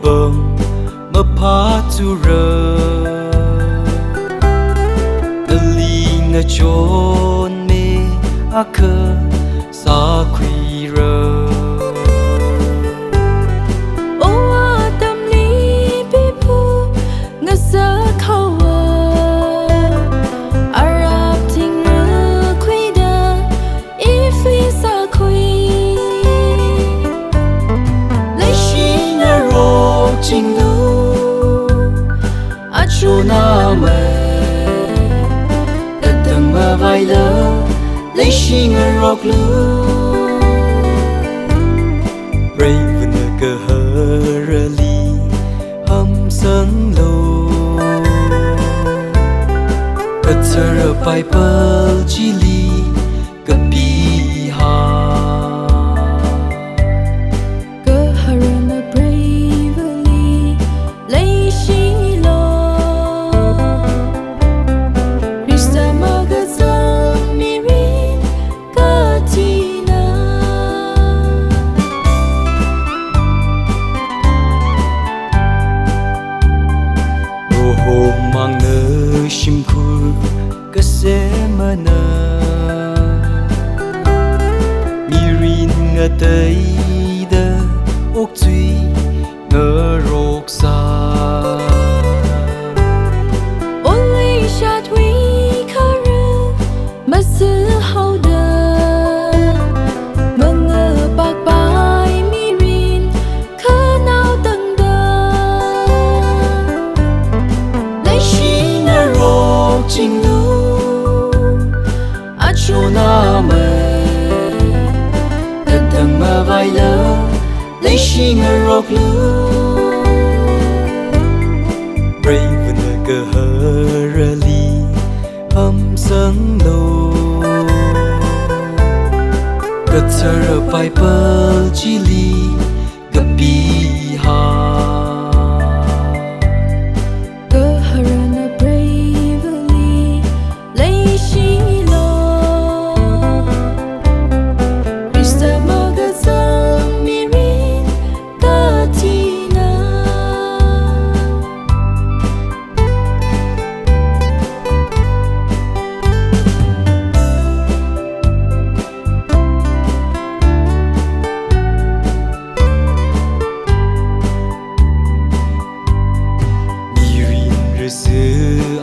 bơm mơ phá tu rơ ngờ li ngờ chôn mê a khơ sa quy rơ na mê đất đằng mơ vai lỡ lấy xin ở rock lu brave nơ cơ hơ rơ li hâm sơn lô cất sơ rơ bài bơ chi li cất bi ha mang nơ shim khu cơ se mơ nơ mirin ngơ tây đơ ốc duy ngơ rốc xa only shot we khare mà sư hậu đơ mơ ngơ bạc bài mirin khơ nào từng chính lu a chu na mê đất thằng mơ vai lỡ lấy xin ở rock lu brave nơ cơ hơ rơ li hâm sơn lô cất sơ rơ bài bơ chi li gặp bi ha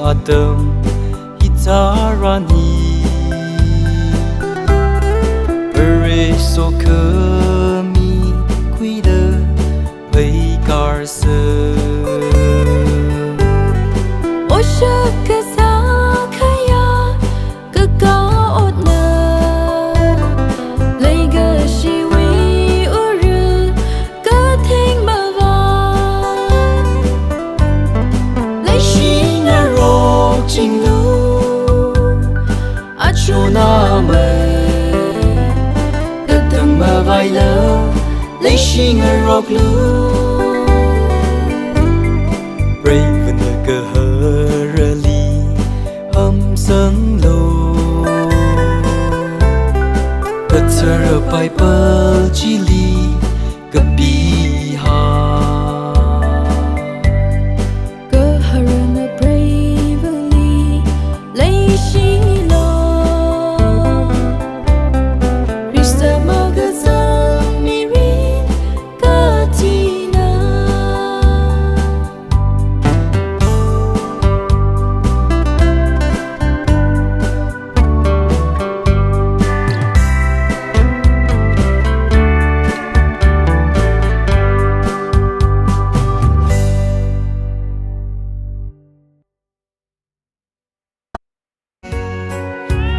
Atam hitarani Ere so kami kuida pay karsa Osha kasa kaya kaka otna Lega shiwi uru ka thing ma va Lấy xin chính lu a chu na mê đất thằng mơ vai lỡ lấy xin ở rock lu brave nơ cơ hơ rơ li hâm sơn lô cất sơ rơ bài bơ chi li gặp bi ha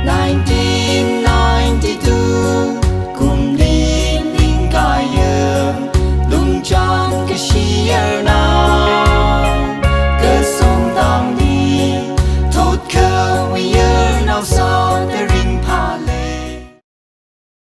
Nineteen